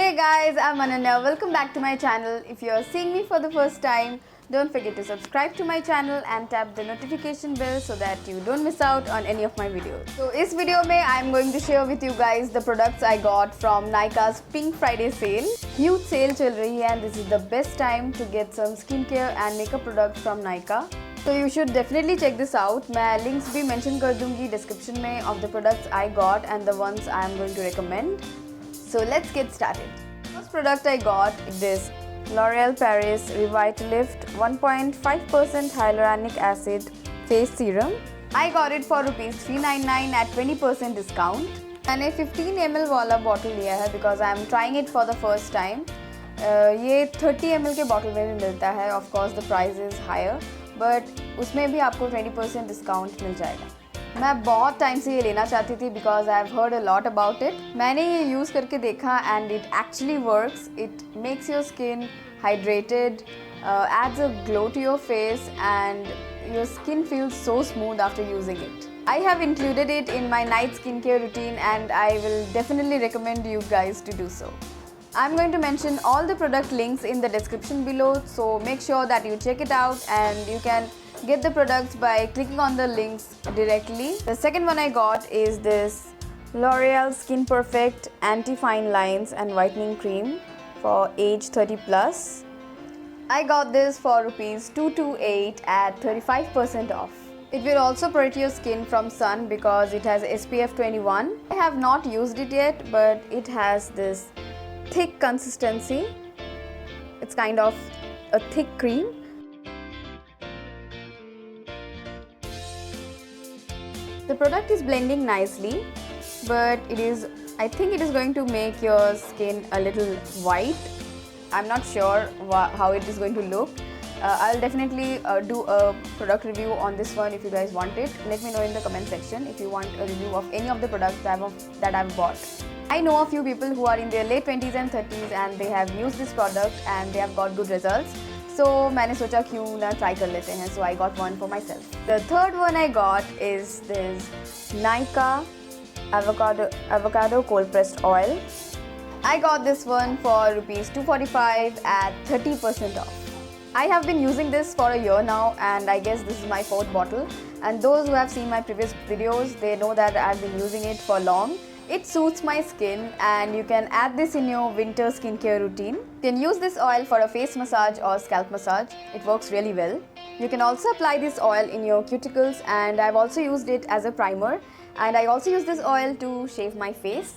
Hey guys, I'm Ananya. Welcome back to my channel. If you are seeing me for the first time, don't forget to subscribe to my channel and tap the notification bell so that you don't miss out on any of my videos. So इस video में I'm going to share with you guys the products I got from Nykaa's Pink Friday sale. Huge sale चल रही है and this is the best time to get some skincare and makeup products from Nykaa. So you should definitely check this out. मैं links भी mention कर दूँगी description में of the products I got and the ones I am going to recommend. So let's get started. First product I got is this L'Oreal Paris Revitalift 1.5% hyaluronic acid face serum. I got it for rupees 399 at 20% discount. मैंने 15 ml वाला bottle लिया है because I am trying it for the first time. ये 30 ml के bottle में भी मिलता है. Of course the price is higher, but उसमें भी आपको 20% discount मिल जाएगा. मैं बहुत टाइम से ये लेना चाहती थी because I have heard a lot about it. मैंने ये यूज़ करके देखा and it actually works. It makes your skin hydrated, adds a glow to your face and your skin feels so smooth after using it. I have included it in my night skincare routine and I will definitely recommend you guys to do so. I'm going to mention all the product links in the description below, so make sure that you check it out and you can get the products by clicking on the links directly. The second one I got is this L'Oreal Skin Perfect Anti-Fine Lines and Whitening Cream for age 30 plus. I got this for rupees 228 at 35% off. It will also protect your skin from sun because it has SPF 21. I have not used it yet, but it has this thick consistency. It's kind of a thick cream. The product is blending nicely, but I think it is going to make your skin a little white. I'm not sure how it is going to look. I'll definitely do a product review on this one if you guys want it. Let me know in the comment section if you want a review of any of the products that I've bought. I know a few people who are in their late 20s and 30s and they have used this product and they have got good results. So मैंने सोचा क्यों ना try कर लेते हैं. So I got one for myself. The third one I got is this Nykaa avocado cold pressed oil. I got this one for rupees 245 at 30% off. I have been using this for a year now and I guess this is my fourth bottle. And those who have seen my previous videos, they know that I've been using it for long. It suits my skin and you can add this in your winter skincare routine. You can use this oil for a face massage or scalp massage. It works really well. You can also apply this oil in your cuticles and I've also used it as a primer. And I also use this oil to shave my face.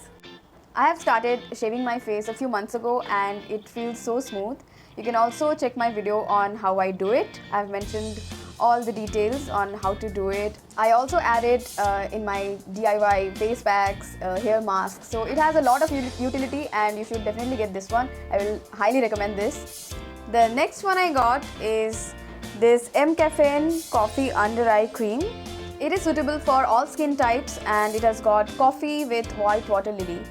I have started shaving my face a few months ago and it feels so smooth. You can also check my video on how I do it. I've mentioned all the details on how to do it. I also add it in my DIY face packs, hair masks. So it has a lot of utility and you should definitely get this one. I will highly recommend this. The next one I got is this M-Caffeine Coffee Under Eye Cream. It is suitable for all skin types and it has got coffee with white water lily.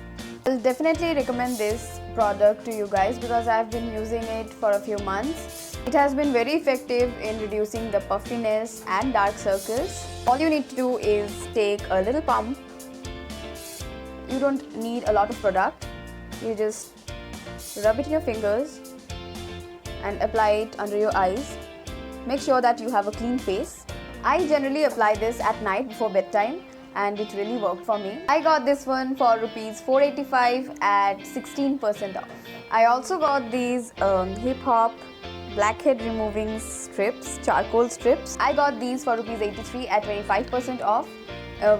I'll definitely recommend this product to you guys because I've been using it for a few months. It has been very effective in reducing the puffiness and dark circles. All you need to do is take a little pump. You don't need a lot of product. You just rub it in your fingers and apply it under your eyes. Make sure that you have a clean face. I generally apply this at night before bedtime and it really worked for me. I got this one for rupees 485 at 16% off. I also got these hip hop blackhead removing strips, charcoal strips. I got these for rupees 83 at 25% off.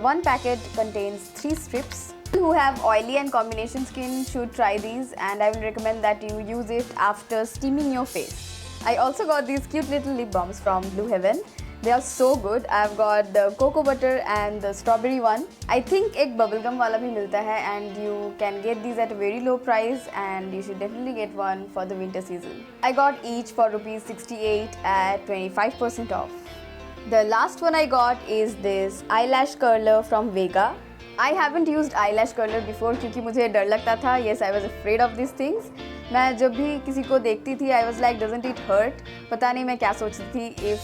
One packet contains 3 strips. People who have oily and combination skin should try these and I will recommend that you use it after steaming your face. I also got these cute little lip balms from Blue Heaven. They are so good. I've got the cocoa butter and the strawberry one. I think एक bubblegum वाला भी मिलता है and you can get these at a very low price and you should definitely get one for the winter season. I got each for rupees 68 at 25% off. The last one I got is this eyelash curler from Vega. I haven't used eyelash curler before क्योंकि मुझे डर लगता था. Yes, I was afraid of these things. मैं जब भी किसी को देखती थी I was like, doesn't it hurt? पता नहीं मैं क्या सोचती थी. If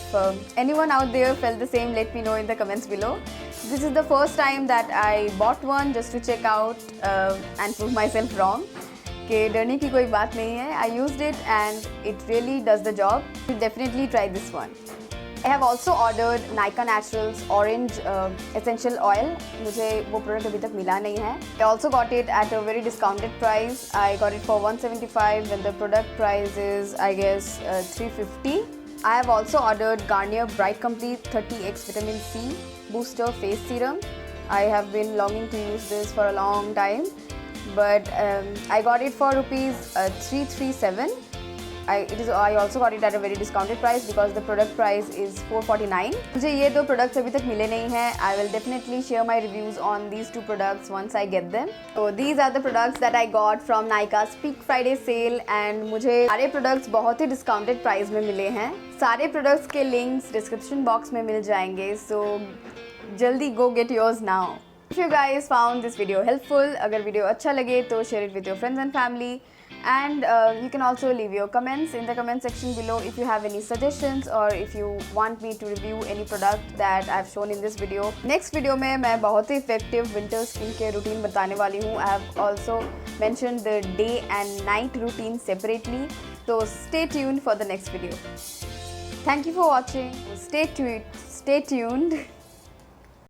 anyone out there felt the same, let me know in the comments below. This is the first time that I bought one just to check out and prove myself wrong. कि डरने की कोई बात नहीं है. I used it and it really does the job. You should definitely try this one. I have also ordered Nykaa Naturals Orange Essential Oil. मुझे वो product अभी तक मिला नहीं है. I also got it at a very discounted price. I got it for 175 when the product price is I guess 350. I have also ordered Garnier Bright Complete 30x Vitamin C Booster Face Serum. I have been longing to use this for a long time, but I got it for rupees 337. I also got it at a very discounted price because the product price is 449. मुझे ये दो products अभी तक मिले नहीं हैं. I will definitely share my reviews on these two products once I get them. So these are the products that I got from Nykaa's Peak Friday sale and मुझे सारे products बहुत ही discounted price में मिले हैं. सारे products के links description box में मिल जाएंगे. So जल्दी go get yours now. If you guys found this video helpful, अगर वीडियो अच्छा लगे तो share it with your friends and family. And you can also leave your comments in the comment section below if you have any suggestions or if you want me to review any product that I've shown in this video. Next video में मैं बहुत ही effective winter skin care routine बताने वाली हूँ. I have also mentioned the day and night routine separately. So stay tuned for the next video. Thank you for watching. Stay tuned.